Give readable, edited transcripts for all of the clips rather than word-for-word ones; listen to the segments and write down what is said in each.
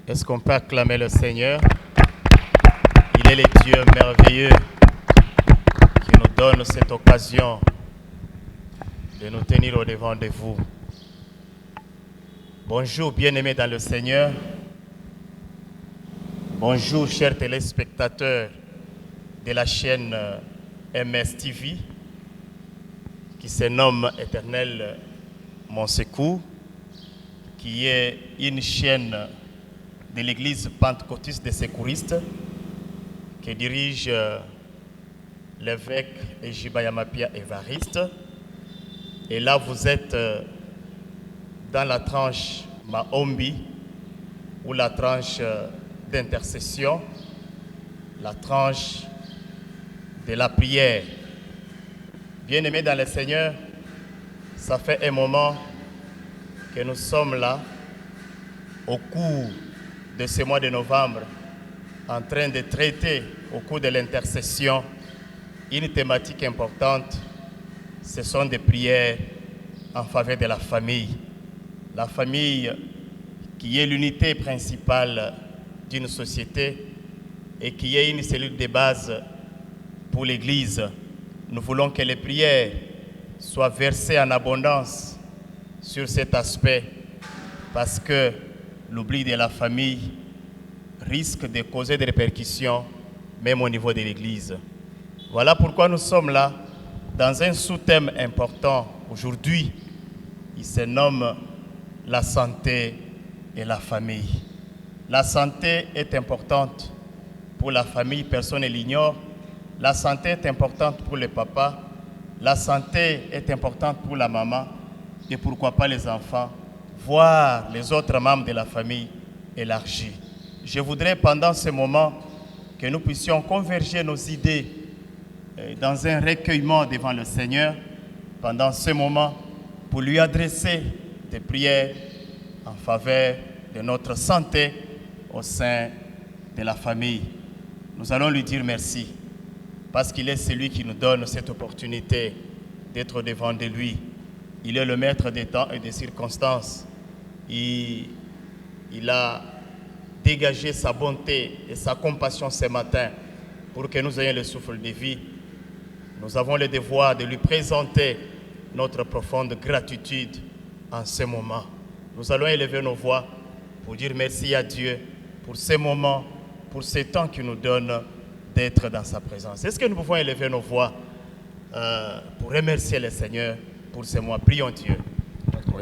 Est-ce qu'on peut acclamer le Seigneur? Il est le Dieu merveilleux qui nous donne cette occasion de nous tenir au devant de vous. Bonjour bien-aimés dans le Seigneur. Bonjour chers téléspectateurs de la chaîne MS TV qui se nomme Éternel Mon Secours, qui est une chaîne de l'église pentecôtiste des secouristes que dirige l'évêque Ejibayamapia Évariste. Et là, vous êtes dans la tranche Maombi, ou la tranche d'intercession, la tranche de la prière. Bien-aimés dans le Seigneur, ça fait un moment que nous sommes là, au cours de ce mois de novembre, en train de traiter au cours de l'intercession une thématique importante. Ce sont des prières en faveur de la famille. La famille qui est l'unité principale d'une société et qui est une cellule de base pour l'Église. Nous voulons que les prières soient versées en abondance sur cet aspect parce que l'oubli de la famille risque de causer des répercussions même au niveau de l'Église. Voilà pourquoi nous sommes là dans un sous-thème important aujourd'hui. Il se nomme la santé et la famille. La santé est importante pour la famille, personne ne l'ignore. La santé est importante pour le papa. La santé est importante pour la maman. Et pourquoi pas les enfants, voire les autres membres de la famille élargie. Je voudrais pendant ce moment que nous puissions converger nos idées dans un recueillement devant le Seigneur pendant ce moment pour lui adresser des prières en faveur de notre santé au sein de la famille. Nous allons lui dire merci parce qu'il est celui qui nous donne cette opportunité d'être devant de lui. Il est le maître des temps et des circonstances. Il a dégagé sa bonté et sa compassion ce matin pour que nous ayons le souffle de vie. Nous avons le devoir de lui présenter notre profonde gratitude en ce moment. Nous allons élever nos voix pour dire merci à Dieu pour ces moments, pour ce temps qu'il nous donne d'être dans sa présence. Est-ce que nous pouvons élever nos voix pour remercier le Seigneur pour ce mois? Prions Dieu.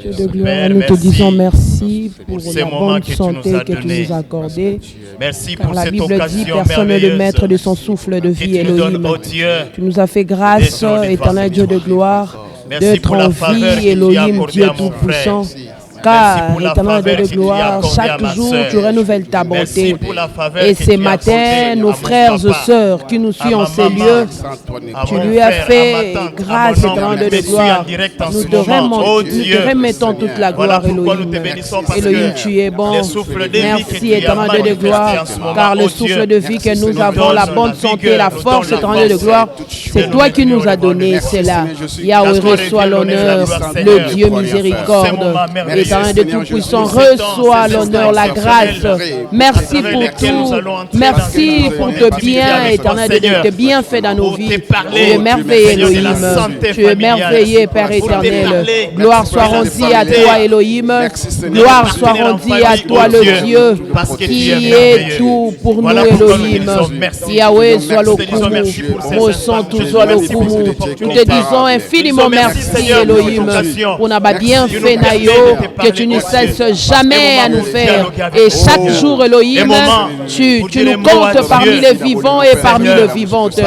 Dieu de gloire, nous te disons merci pour la bonne santé que tu nous as accordée. Merci Car pour la cette Bible dit, occasion personne n'est le merveilleuse maître de son souffle de vie, que tu nous donnes, Elohim. oh Dieu. Tu nous as fait grâce, d'être éternel Dieu de gloire, Merci d'être pour la en faveur que vie, tu as Elohim, accordée Dieu à mon tout-puissant. frère. Car, Merci pour la éternel faveur Dieu que de tu as gloire, accordée à chaque ma jour, sœur. tu renouvelles ta Merci bonté. pour la faveur Et que ce tu as matin, accordée nos à mon frères et papa, sœurs qui nous à suivent en ma ces maman, lieux, à tu mon lui as frère, fait à ma tante, grâce, à mon éternel oncle, Dieu de me suit gloire. en direct en Nous ce te moment. Oh Dieu. remettons toute la Voilà gloire, pourquoi nous Elohim. te bénissons parce Elohim, que tu es bon. le souffle de vie que Merci, tu as éternel Dieu de manifesté gloire, en ce moment, car le oh souffle Dieu, de vie que nous nous avons, la donne bonne la santé, vigueur, la nous force, donne la éternel Dieu de force. gloire, c'est toi qui nous as donné cela. Yahweh, reçois l'honneur, le Dieu miséricorde, éternel de tout-puissant, reçois l'honneur, la grâce. Merci pour tout. Merci pour te bien, éternel de Dieu, te bien fait dans nos vies. Tu es merveilleux, Elohim. Tu es merveilleux, Père éternel. Gloire soit rendue à toi, Elohim. Gloire soit rendue à toi, le Dieu qui est tout pour nous, Elohim. Yahweh, soit le Kumu. Ressens tout, soit le Kumu. Nous te disons infiniment merci, Elohim, pour n'avoir bien fait, Nayo, que tu ne cesses jamais à nous faire. Et chaque jour, Elohim, tu nous comptes parmi les vivants et parmi les vivantes.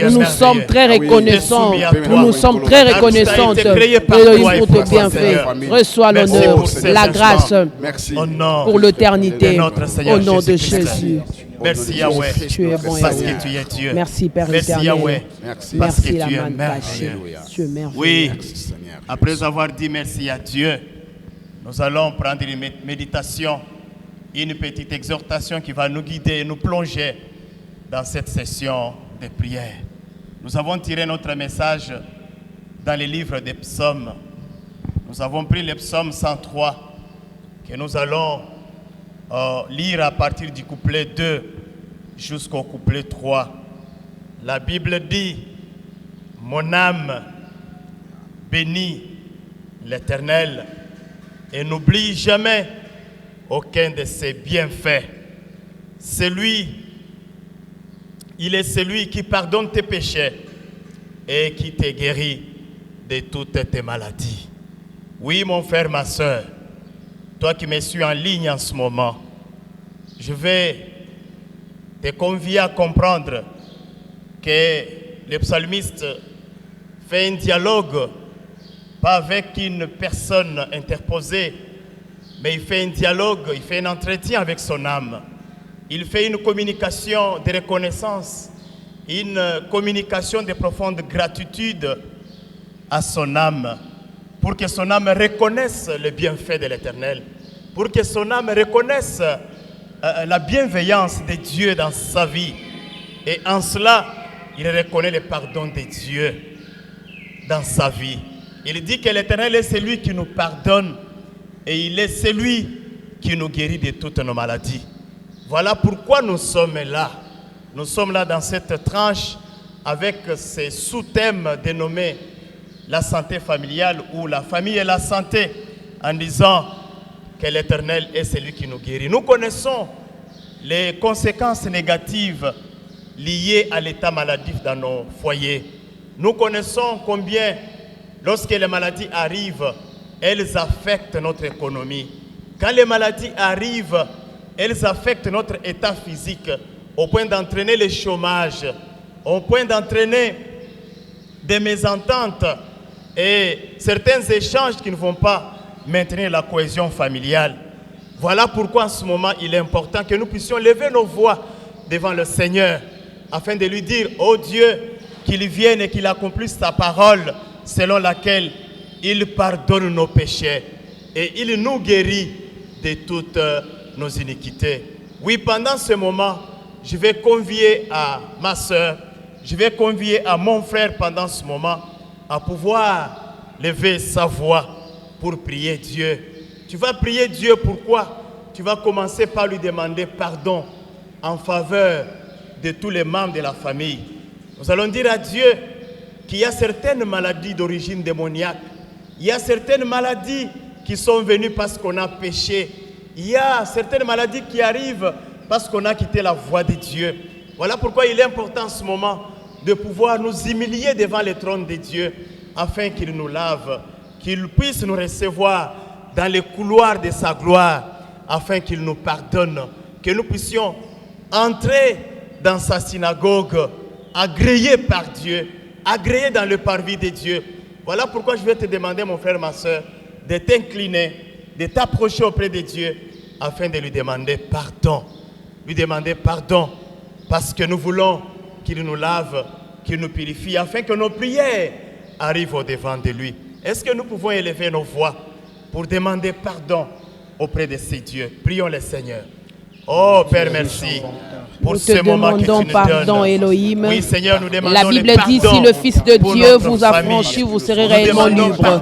Nous nous sommes très reconnaissants. Nous nous sommes très reconnaissantes, Elohim, pour tes bienfaits. Reçois l'honneur, la grâce pour l'éternité. Au nom de Jésus. Merci Yahweh, tu es bon, parce Yahweh. que tu es Dieu. Merci Père Merci éternel. Yahweh, Merci, parce que la tu es manne cachée. merveilleux. Tu es merveilleux. Oui, après avoir dit merci à Dieu, nous allons prendre une méditation, une petite exhortation qui va nous guider et nous plonger dans cette session de prière. Nous avons tiré notre message dans les livres des psaumes. Nous avons pris le psaume 103 que nous allons lire à partir du couplet 2 jusqu'au couplet 3. La Bible dit, « Mon âme bénit l'Éternel et n'oublie jamais aucun de ses bienfaits. Il est celui qui pardonne tes péchés et qui te guérit de toutes tes maladies. » Oui, mon frère, ma soeur, toi qui me suis en ligne en ce moment, je vais te convier à comprendre que le psalmiste fait un dialogue, pas avec une personne interposée, mais il fait un dialogue, il fait un entretien avec son âme. Il fait une communication de reconnaissance, une communication de profonde gratitude à son âme, pour que son âme reconnaisse le bienfait de l'Éternel, pour que son âme reconnaisse la bienveillance de Dieu dans sa vie. Et en cela, il reconnaît le pardon de Dieu dans sa vie. Il dit que l'Éternel est celui qui nous pardonne et il est celui qui nous guérit de toutes nos maladies. Voilà pourquoi nous sommes là. Nous sommes là dans cette tranche avec ces sous-thèmes dénommés la santé familiale ou la famille et la santé, en disant que l'Éternel est celui qui nous guérit. Nous connaissons les conséquences négatives liées à l'état maladif dans nos foyers. Nous connaissons combien, lorsque les maladies arrivent, elles affectent notre économie. Quand les maladies arrivent, elles affectent notre état physique au point d'entraîner le chômage, au point d'entraîner des mésententes et certains échanges qui ne vont pas maintenir la cohésion familiale. Voilà pourquoi en ce moment, il est important que nous puissions lever nos voix devant le Seigneur afin de lui dire, oh Dieu, qu'il vienne et qu'il accomplisse ta parole selon laquelle il pardonne nos péchés et il nous guérit de toutes nos iniquités. Oui, pendant ce moment, je vais convier à ma soeur, je vais convier à mon frère pendant ce moment à pouvoir lever sa voix pour prier Dieu. Tu vas prier Dieu, pourquoi? Tu vas commencer par lui demander pardon en faveur de tous les membres de la famille. Nous allons dire à Dieu qu'il y a certaines maladies d'origine démoniaque. Il y a certaines maladies qui sont venues parce qu'on a péché. Il y a certaines maladies qui arrivent parce qu'on a quitté la voie de Dieu. Voilà pourquoi il est important en ce moment de pouvoir nous humilier devant le trône de Dieu afin qu'il nous lave, qu'il puisse nous recevoir dans les couloirs de sa gloire afin qu'il nous pardonne, que nous puissions entrer dans sa synagogue agréés par Dieu, agréés dans le parvis de Dieu. Voilà pourquoi je vais te demander, mon frère, ma soeur, de t'incliner, de t'approcher auprès de Dieu afin de lui demander pardon. Lui demander pardon parce que nous voulons qu'il nous lave, qu'il nous purifie afin que nos prières arrivent au-devant de lui. Est-ce que nous pouvons élever nos voix pour demander pardon auprès de ces dieux? Prions le Seigneur. Oh Père, merci pour ce moment que tu nous pardon, donnes. Elohim. Oui, Seigneur, nous demandons la Bible dit, si le Fils de Dieu vous a franchi, vous serez réellement libre.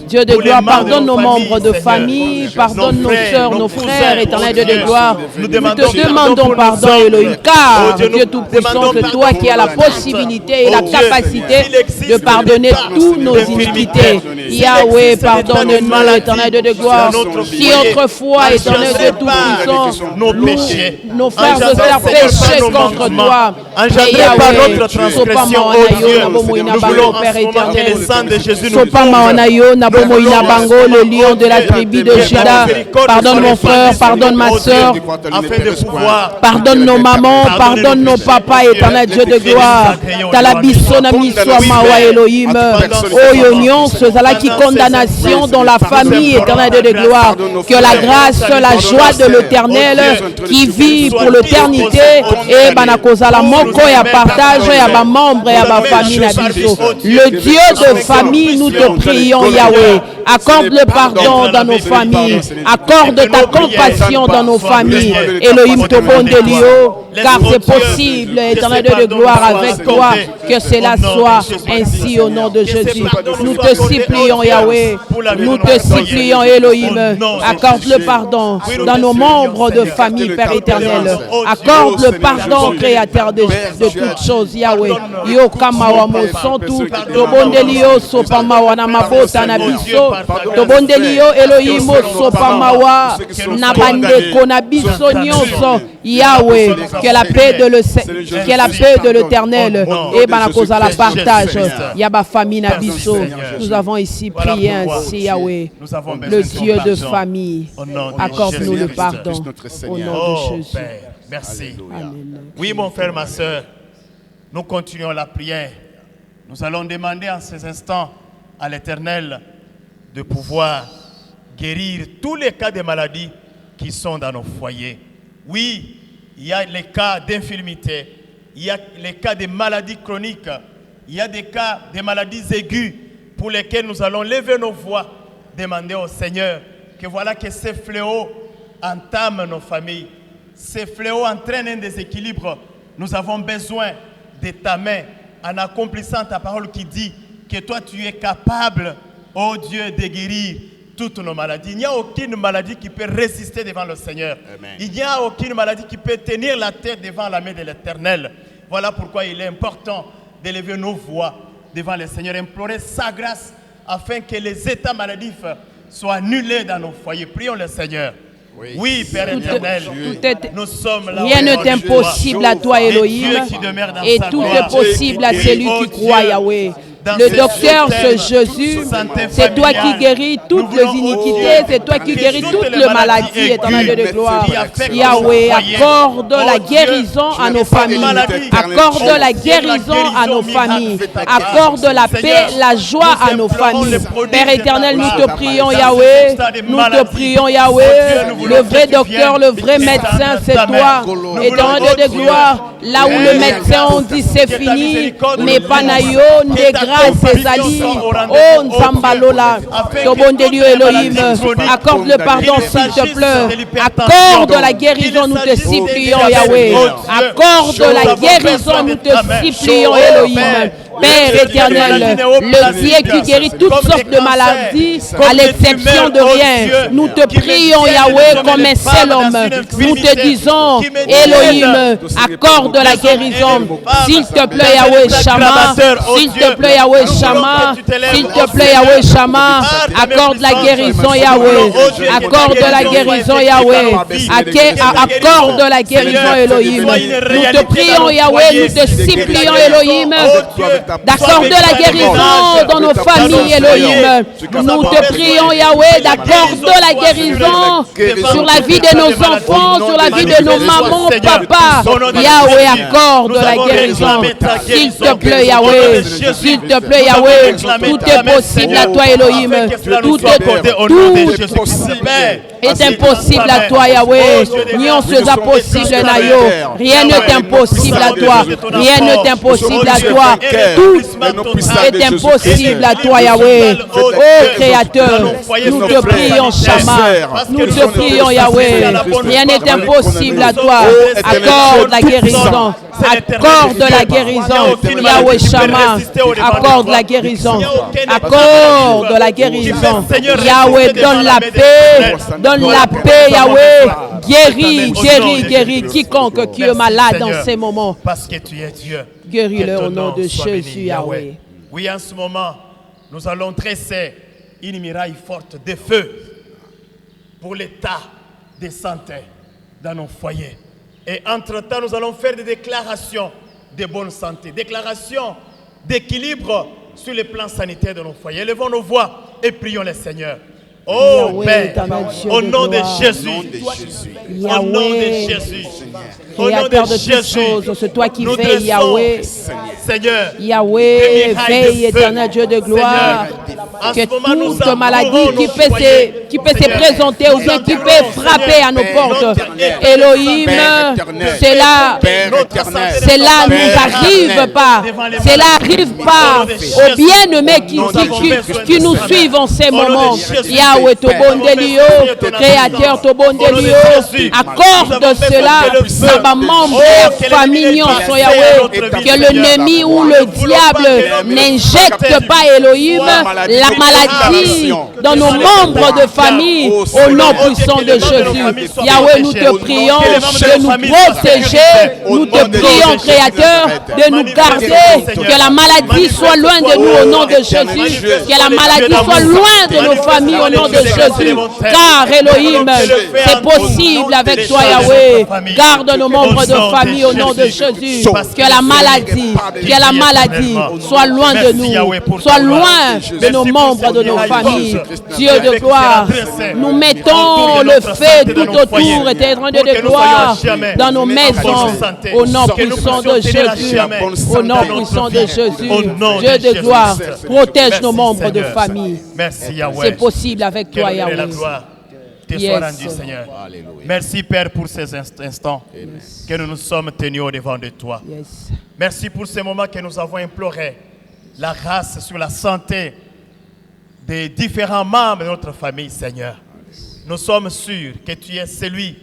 Dieu de gloire, pardonne nos membres de famille, pardonne nos sœurs, nos frères, éternel Dieu de gloire. Nous te demandons pardon, Elohim, car Dieu Tout-Puissant, c'est toi qui as la possibilité et la capacité de pardonner tous nos iniquités. Yahweh, pardonne-nous, éternel Dieu de gloire. Si autrefois, éternel Dieu Tout-Puissant, nos frères et sœurs péché contre toi. Engendré par notre transgression, oh Dieu, nous voulons que le sang de Jésus nous le lion de la tribu de Juda. Pardonne mon frère, pardonne ma soeur. Pardonne nos mamans, pardonne nos papas, éternel Dieu de gloire. Talabissona miswa mawa Elohim. Oyonion, cela qui condamnation dans la famille, éternel Dieu de gloire. Que la grâce, la joie de l'éternel qui vit pour l'éternité et banakoza la moko et à partage et à ma membre et à ma famille. Le Dieu de famille, nous te prions, Yahweh. Accorde le pardon dans nos familles. Accorde ta compassion dans nos familles. Elohim Tobondelio, car c'est possible, éternel de gloire, avec toi, que cela soit ainsi au nom de Jésus. Nous te supplions, Yahweh. Nous te supplions, Elohim. Accorde le pardon dans nos membres de famille, Père éternel. Accorde le pardon, Créateur de toutes choses, Yahweh. Yo kamawa mosontu, Tobondelio sopamawa na mabota na biso, Tobondelio Elohim sopamawa na bandeko na biso nyonso, Yahweh. Que la paix de l'Éternel et banakoza la partage. Yaba famille na biso. Nous avons ici prié ainsi, Yahweh, le Dieu de famille. Accorde-nous le pardon au nom de Jésus. Merci. Oui, mon frère, ma soeur, nous continuons la prière. Nous allons demander en ces instants à l'Éternel de pouvoir guérir tous les cas de maladies qui sont dans nos foyers. Oui, il y a les cas d'infirmité, il y a les cas de maladies chroniques, il y a des cas de maladies aiguës pour lesquels nous allons lever nos voix, demander au Seigneur que voilà que ces fléaux entament nos familles. Ces fléaux entraînent un déséquilibre. Nous avons besoin de ta main en accomplissant ta parole qui dit que toi tu es capable, oh Dieu, de guérir toutes nos maladies. Il n'y a aucune maladie qui peut résister devant le Seigneur. Amen. Il n'y a aucune maladie qui peut tenir la tête devant la main de l'Éternel. Voilà pourquoi il est important d'élever nos voix devant le Seigneur, implorer sa grâce afin que les états maladifs soient annulés dans nos foyers. Prions le Seigneur. Oui, Père éternel, nous sommes là. Rien n'est impossible à toi, Elohim, et tout est possible à celui qui croit, Yahweh. Le docteur, ce Jésus, c'est toi qui guéris toutes les iniquités, c'est toi qui guéris toutes les maladies, éternel de gloire. Yahweh, accorde la guérison à nos familles, accorde la guérison à nos familles, accorde la paix, la joie à nos familles. Père éternel, nous te prions, Yahweh, nous te prions, Yahweh. Le vrai docteur, le vrai médecin, c'est toi, éternel de gloire. Là où le médecin on dit c'est fini, mais Panayo, Negra, Césali, oh Nzambalola, Tobondelio Elohim, accorde le pardon s'il te plaît, accorde la guérison, nous te supplions Yahweh, accorde la guérison, nous te supplions Elohim. Père éternel, le Dieu qui guérit toutes sortes de maladies, à l'exception de rien. Nous te prions, Yahweh, comme un seul homme. Nous te disons, Elohim, accorde la guérison. S'il te plaît, Yahweh Shama. S'il te plaît, Yahweh Shama. S'il te plaît, Yahweh Shama. Accorde la guérison, Yahweh. Accorde la guérison, Yahweh. Accorde la guérison, Elohim. Nous te prions, Yahweh. Nous te supplions, Elohim, d'accorder la guérison dans nos familles, Elohim. Nous te prions, Yahweh, d'accorder la guérison sur la vie de nos enfants, sur la vie de nos mamans, papa. Yahweh, accorde la guérison. S'il te plaît, Yahweh. S'il te plaît, Yahweh. Tout est possible à toi, Elohim. Tout est impossible à toi, Yahweh. Rien n'est possible, Nayo. Rien n'est impossible à toi. Rien n'est impossible à toi. Tout est impossible à toi, Yahweh. Oh Créateur, nous te prions, Shama. Nous te prions, Yahweh. Rien n'est impossible à toi. Accorde la guérison. Accorde la guérison. Yahweh Shama. Accorde la guérison. Accorde la guérison. Yahweh, donne la paix. Donne la paix, Yahweh. Guéris, guéris, guéris quiconque qui est malade dans ces moments. Parce que tu es Dieu. Guéris-le au nom de Jésus, Yahweh. Oui, en ce moment, nous allons dresser une muraille forte de feu pour l'état de santé dans nos foyers. Et entre-temps, nous allons faire des déclarations de bonne santé, déclarations d'équilibre sur le plan sanitaire de nos foyers. Levons nos voix et prions le Seigneur. Oh Père, au nom de Jésus, au nom de Jésus, Créateur de toutes choses, c'est toi qui veilles, Yahweh. Seigneur, Yahweh, veille, éternel Dieu de gloire. Que toute maladie qui peut se présenter ou bien qui peut frapper à nos portes, Elohim, cela nous arrive pas. Cela arrive pas aux bien-aimés qui nous suivent en ces moments. Yahweh, Tobondelio, Créateur, Tobondelio, accorde cela à ma membre et famille, Yahweh, que l'ennemi ou le diable n'injecte pas, Elohim, la maladie dans nos membres de famille au nom puissant de Jésus. Yahweh, nous te prions de nous protéger, nous te prions, Créateur, de nous garder, que la maladie soit loin de nous au nom de Jésus, que la maladie soit loin de nos familles au nom de Jésus, car Elohim, c'est possible avec toi, Yahweh. Garde nos membres de famille au nom de Jésus, que la maladie soit loin de nous, soit loin de nos membres de nos familles. Dieu de gloire, nous mettons le feu tout autour, éternel Dieu de gloire, dans nos maisons, au nom puissant de Jésus, au nom puissant de Jésus. Dieu de gloire, protège nos membres de famille. C'est possible avec toi, Yahweh. Seigneur. Merci, Père, pour ces instants que nous nous sommes tenus au devant de toi. Merci pour ces moments que nous avons imploré la grâce sur la santé des différents membres de notre famille, Seigneur. Nous sommes sûrs que tu es celui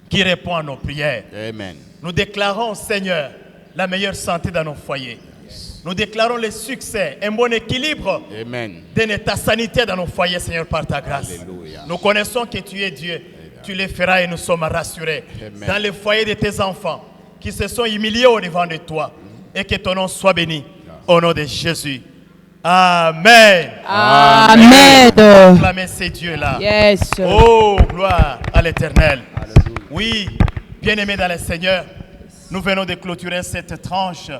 qui répond à nos prières. Amen. Nous déclarons, Seigneur, la meilleure santé dans nos foyers. Nous déclarons le succès, un bon équilibre d'un état sanitaire dans nos foyers, Seigneur, par ta grâce. Alléluia. Nous connaissons que tu es Dieu. Tu les feras et nous sommes rassurés. Amen. Dans les foyers de tes enfants qui se sont humiliés au devant de toi. Et que ton nom soit béni. Au nom de Jésus. Amen. Amen. Acclamez ces dieux-là. Yes. Oh, gloire à l'Éternel. Oui, bien-aimés dans le Seigneur, nous venons de clôturer cette tranche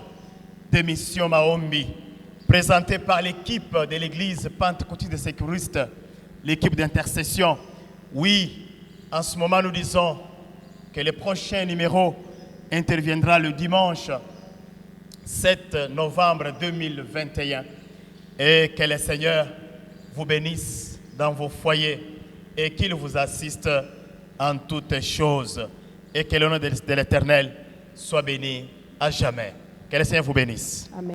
d'émission Maombi, présentée par l'équipe de l'église pentecôtiste des sécuristes, l'équipe d'intercession. Oui, en ce moment, nous disons que le prochain numéro interviendra le dimanche 7 novembre 2021 et que le Seigneur vous bénisse dans vos foyers et qu'il vous assiste en toutes choses et que le nom de l'Éternel soit béni à jamais. Que le Seigneur vous bénisse. Amen.